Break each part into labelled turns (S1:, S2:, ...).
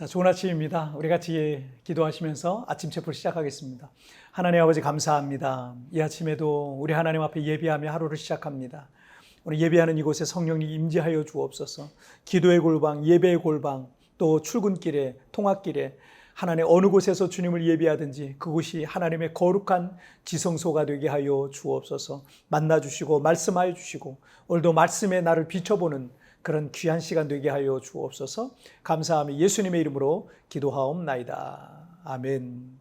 S1: 자, 좋은 아침입니다. 우리 같이 기도하시면서 아침 체포를 시작하겠습니다. 하나님 아버지 감사합니다. 이 아침에도 우리 하나님 앞에 예배하며 하루를 시작합니다. 오늘 예배하는 이곳에 성령님 임재하여 주옵소서. 기도의 골방, 예배의 골방, 또 출근길에, 통학길에 하나님 어느 곳에서 주님을 예배하든지 그곳이 하나님의 거룩한 지성소가 되게 하여 주옵소서. 만나주시고 말씀하여 주시고 오늘도 말씀에 나를 비춰보는 그런 귀한 시간 되게 하여 주옵소서. 감사하며 예수님의 이름으로 기도하옵나이다. 아멘.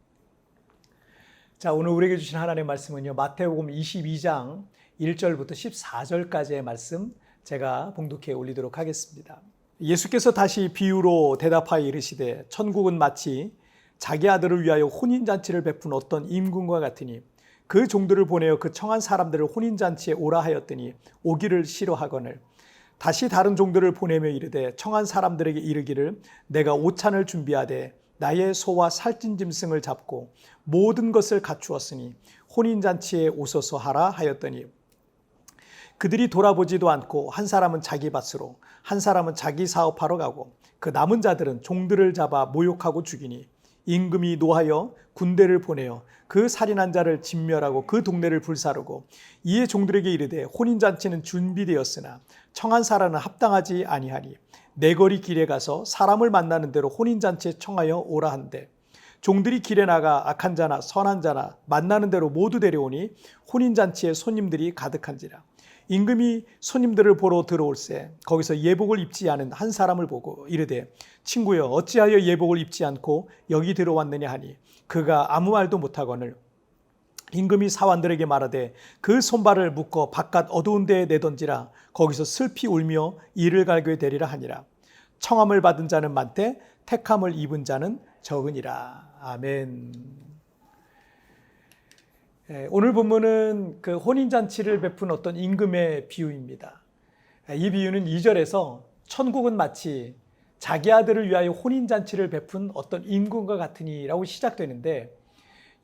S1: 자, 오늘 우리에게 주신 하나님의 말씀은요, 마태복음 22장 1절부터 14절까지의 말씀 제가 봉독해 올리도록 하겠습니다. 예수께서 다시 비유로 대답하여 이르시되 천국은 마치 자기 아들을 위하여 혼인잔치를 베푼 어떤 임금과 같으니 그 종들을 보내어 그 청한 사람들을 혼인잔치에 오라 하였더니 오기를 싫어하거늘 다시 다른 종들을 보내며 이르되 청한 사람들에게 이르기를 내가 오찬을 준비하되 나의 소와 살찐 짐승을 잡고 모든 것을 갖추었으니 혼인잔치에 오소서 하라 하였더니 그들이 돌아보지도 않고 한 사람은 자기 밭으로 한 사람은 자기 사업하러 가고 그 남은 자들은 종들을 잡아 모욕하고 죽이니 임금이 노하여 군대를 보내어 그 살인한 자를 진멸하고 그 동네를 불사르고 이에 종들에게 이르되 혼인잔치는 준비되었으나 청한 사람은 합당하지 아니하니 내 거리 길에 가서 사람을 만나는 대로 혼인잔치에 청하여 오라 한대 종들이 길에 나가 악한 자나 선한 자나 만나는 대로 모두 데려오니 혼인잔치에 손님들이 가득한지라 임금이 손님들을 보러 들어올세 거기서 예복을 입지 않은 한 사람을 보고 이르되 친구여 어찌하여 예복을 입지 않고 여기 들어왔느냐 하니 그가 아무 말도 못하거늘 임금이 사환들에게 말하되 그 손발을 묶어 바깥 어두운 데에 내던지라 거기서 슬피 울며 이를 갈게 되리라 하니라 청함을 받은 자는 많되 택함을 입은 자는 적으니라. 아멘. 오늘 본문은 그 혼인잔치를 베푼 어떤 임금의 비유입니다. 이 비유는 2절에서 천국은 마치 자기 아들을 위하여 혼인잔치를 베푼 어떤 임금과 같으니라고 시작되는데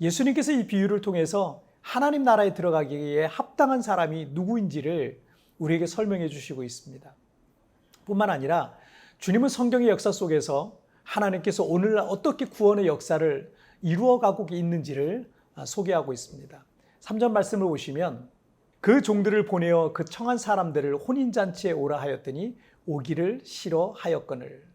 S1: 예수님께서 이 비유를 통해서 하나님 나라에 들어가기에 합당한 사람이 누구인지를 우리에게 설명해 주시고 있습니다. 뿐만 아니라 주님은 성경의 역사 속에서 하나님께서 오늘날 어떻게 구원의 역사를 이루어가고 있는지를 소개하고 있습니다. 3절 말씀을 보시면 그 종들을 보내어 그 청한 사람들을 혼인잔치에 오라 하였더니 오기를 싫어하였거늘.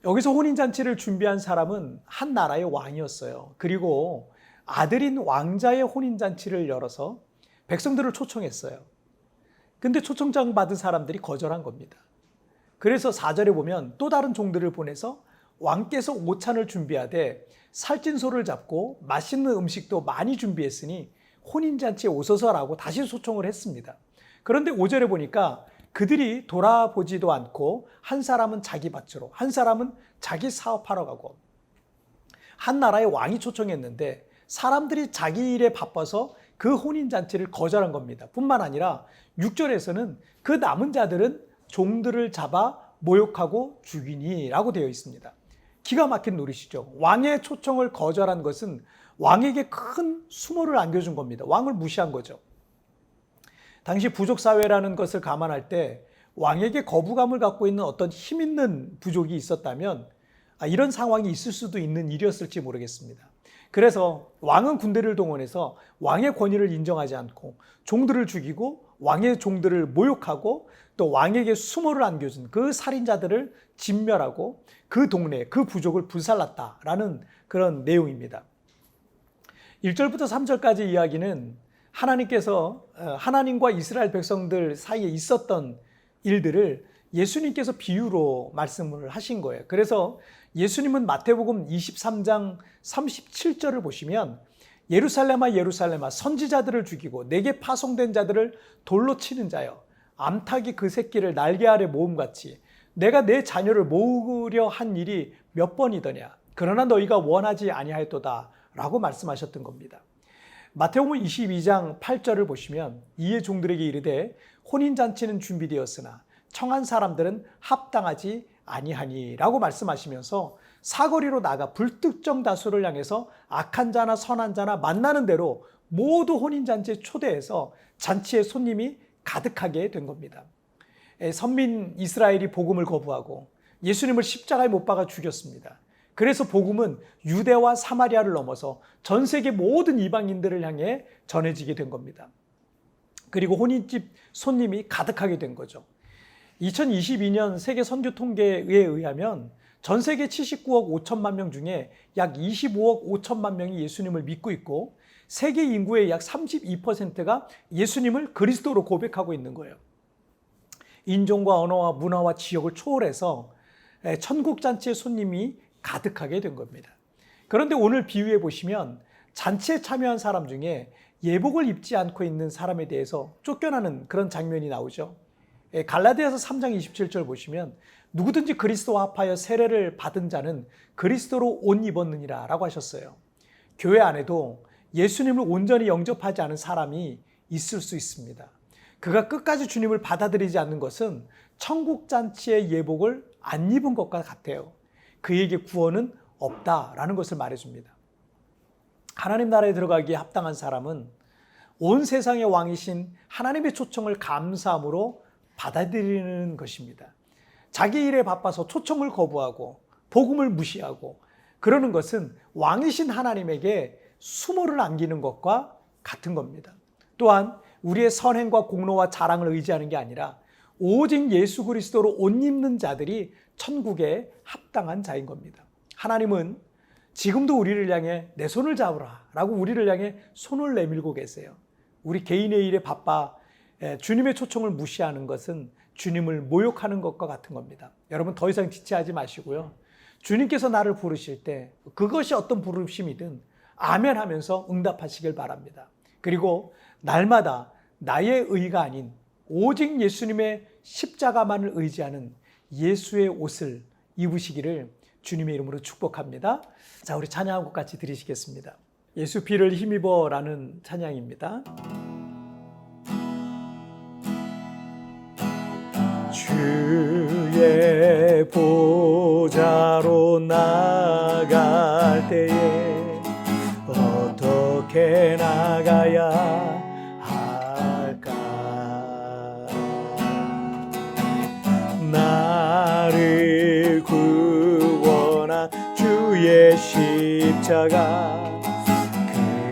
S1: 여기서 혼인잔치를 준비한 사람은 한 나라의 왕이었어요. 그리고 아들인 왕자의 혼인잔치를 열어서 백성들을 초청했어요. 근데 초청장 받은 사람들이 거절한 겁니다. 그래서 4절에 보면 또 다른 종들을 보내서 왕께서 오찬을 준비하되 살찐 소를 잡고 맛있는 음식도 많이 준비했으니 혼인잔치에 오소서라고 다시 초청을 했습니다. 그런데 5절에 보니까 그들이 돌아보지도 않고 한 사람은 자기 밭으로 한 사람은 자기 사업하러 가고 한 나라의 왕이 초청했는데 사람들이 자기 일에 바빠서 그 혼인잔치를 거절한 겁니다. 뿐만 아니라 6절에서는 그 남은 자들은 종들을 잡아 모욕하고 죽이니 라고 되어 있습니다. 기가 막힌 노릇이죠. 왕의 초청을 거절한 것은 왕에게 큰 수모를 안겨준 겁니다. 왕을 무시한 거죠. 당시 부족사회라는 것을 감안할 때 왕에게 거부감을 갖고 있는 어떤 힘 있는 부족이 있었다면 이런 상황이 있을 수도 있는 일이었을지 모르겠습니다. 그래서 왕은 군대를 동원해서 왕의 권위를 인정하지 않고 종들을 죽이고 왕의 종들을 모욕하고 또 왕에게 수모를 안겨준 그 살인자들을 진멸하고 그 동네, 그 부족을 불살랐다라는 그런 내용입니다. 1절부터 3절까지 이야기는 하나님께서 하나님과 이스라엘 백성들 사이에 있었던 일들을 예수님께서 비유로 말씀을 하신 거예요. 그래서 예수님은 마태복음 23장 37절을 보시면 예루살렘아 예루살렘아 선지자들을 죽이고 내게 파송된 자들을 돌로 치는 자여 암탉이 그 새끼를 날개 아래 모음같이 내가 내 자녀를 모으려 한 일이 몇 번이더냐 그러나 너희가 원하지 아니하였도다 라고 말씀하셨던 겁니다. 마태복음 22장 8절을 보시면 이에 종들에게 이르되 혼인잔치는 준비되었으나 청한 사람들은 합당하지 아니하니 라고 말씀하시면서 사거리로 나가 불특정 다수를 향해서 악한 자나 선한 자나 만나는 대로 모두 혼인잔치에 초대해서 잔치에 손님이 가득하게 된 겁니다. 선민 이스라엘이 복음을 거부하고 예수님을 십자가에 못 박아 죽였습니다. 그래서 복음은 유대와 사마리아를 넘어서 전 세계 모든 이방인들을 향해 전해지게 된 겁니다. 그리고 혼인집 손님이 가득하게 된 거죠. 2022년 세계 선교 통계에 의하면 전 세계 79억 5천만 명 중에 약 25억 5천만 명이 예수님을 믿고 있고 세계 인구의 약 32%가 예수님을 그리스도로 고백하고 있는 거예요. 인종과 언어와 문화와 지역을 초월해서 천국 잔치의 손님이 가득하게 된 겁니다. 그런데 오늘 비유해 보시면 잔치에 참여한 사람 중에 예복을 입지 않고 있는 사람에 대해서 쫓겨나는 그런 장면이 나오죠. 갈라디아서 3장 27절 보시면 누구든지 그리스도와 합하여 세례를 받은 자는 그리스도로 옷 입었느니라 라고 하셨어요. 교회 안에도 예수님을 온전히 영접하지 않은 사람이 있을 수 있습니다. 그가 끝까지 주님을 받아들이지 않는 것은 천국 잔치의 예복을 안 입은 것과 같아요. 그에게 구원은 없다라는 것을 말해줍니다. 하나님 나라에 들어가기에 합당한 사람은 온 세상의 왕이신 하나님의 초청을 감사함으로 받아들이는 것입니다. 자기 일에 바빠서 초청을 거부하고 복음을 무시하고 그러는 것은 왕이신 하나님에게 수모를 안기는 것과 같은 겁니다. 또한 우리의 선행과 공로와 자랑을 의지하는 게 아니라 오직 예수 그리스도로 옷 입는 자들이 천국에 합당한 자인 겁니다. 하나님은 지금도 우리를 향해 내 손을 잡으라 라고 우리를 향해 손을 내밀고 계세요. 우리 개인의 일에 바빠 주님의 초청을 무시하는 것은 주님을 모욕하는 것과 같은 겁니다. 여러분 더 이상 지체하지 마시고요. 주님께서 나를 부르실 때 그것이 어떤 부르심이든 아멘 하면서 응답하시길 바랍니다. 그리고 날마다 나의 의가 아닌 오직 예수님의 십자가만을 의지하는 예수의 옷을 입으시기를 주님의 이름으로 축복합니다. 자, 우리 찬양 한 곡 같이 드리시겠습니다. 예수 피를 힘입어라는 찬양입니다. 주의 보좌로 나갈 때에 어떻게 나가야 할까? 나를 구원한 주의 십자가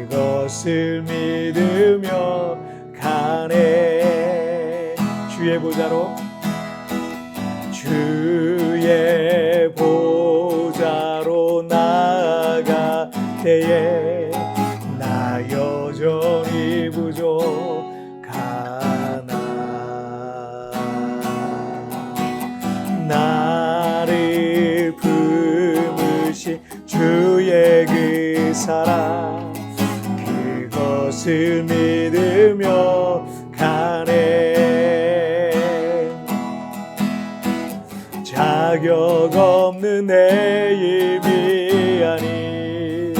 S1: 그것을 믿으며 가네. 주의 보좌로 주의 보좌로 나아갈 때에 나 여전히 부족하나. 나를 품으신 주의 그 사랑 그것을 믿으며 가네. 자격 없는 내 힘이 아닌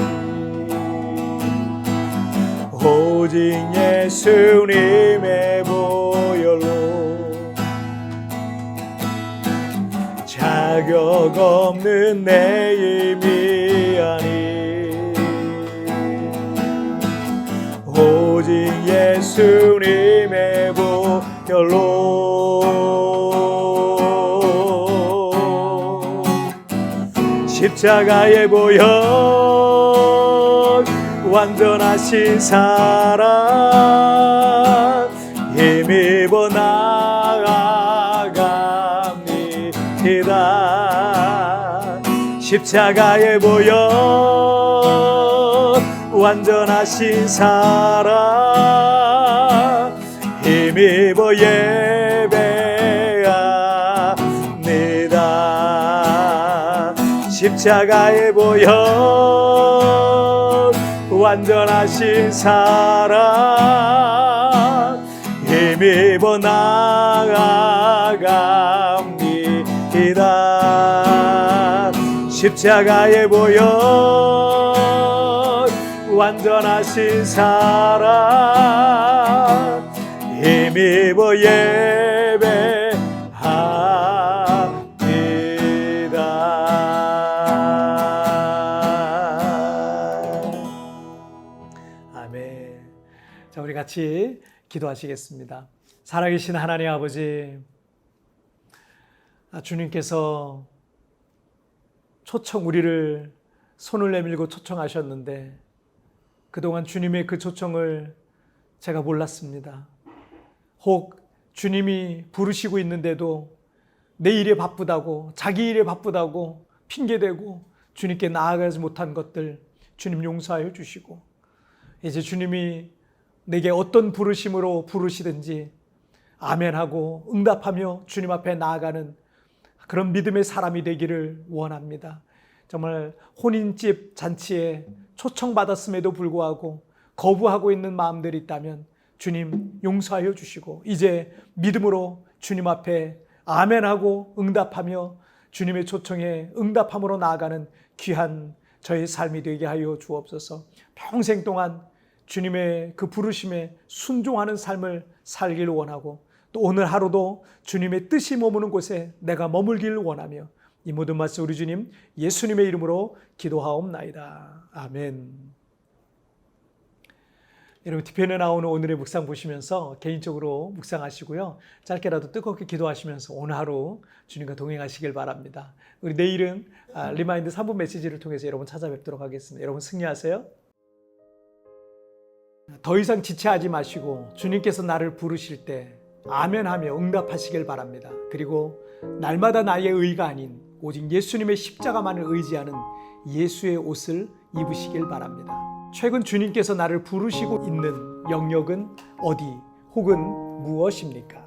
S1: 오직 예수님의 보혈로 자격 없는 내 힘이 아닌 오직 예수님의 보혈로 십자가의 보혈 완전하신 사랑 힘입어 나아갑니다. 십자가의 보혈 완전하신 사랑 힘입어 예배합니다. 십자가의 보혈 완전하신 사랑 힘입어 나아갑니다. 십자가의 보혈 완전하신 사랑 힘입어 자, 우리 같이 기도하시겠습니다. 살아계신 하나님 아버지, 주님께서 우리를 손을 내밀고 초청하셨는데 그동안 주님의 그 초청을 제가 몰랐습니다. 혹 주님이 부르시고 있는데도 내 일에 바쁘다고, 자기 일에 바쁘다고 핑계대고 주님께 나아가지 못한 것들 주님 용서하여 주시고, 이제 주님이 내게 어떤 부르심으로 부르시든지 아멘하고 응답하며 주님 앞에 나아가는 그런 믿음의 사람이 되기를 원합니다. 정말 혼인집 잔치에 초청받았음에도 불구하고 거부하고 있는 마음들이 있다면 주님 용서하여 주시고, 이제 믿음으로 주님 앞에 아멘하고 응답하며 주님의 초청에 응답함으로 나아가는 귀한 저의 삶이 되게 하여 주옵소서. 평생 동안 주님의 그 부르심에 순종하는 삶을 살기를 원하고, 또 오늘 하루도 주님의 뜻이 머무는 곳에 내가 머물기를 원하며, 이 모든 말씀 우리 주님 예수님의 이름으로 기도하옵나이다. 아멘. 여러분, 뒤편에 나오는 오늘의 묵상 보시면서 개인적으로 묵상하시고요, 짧게라도 뜨겁게 기도하시면서 오늘 하루 주님과 동행하시길 바랍니다. 우리 내일은 리마인드 3분 메시지를 통해서 여러분 찾아뵙도록 하겠습니다. 여러분 승리하세요. 더 이상 지체하지 마시고 주님께서 나를 부르실 때 아멘하며 응답하시길 바랍니다. 그리고 날마다 나의 의가 아닌 오직 예수님의 십자가만을 의지하는 예수의 옷을 입으시길 바랍니다. 최근 주님께서 나를 부르시고 있는 영역은 어디 혹은 무엇입니까?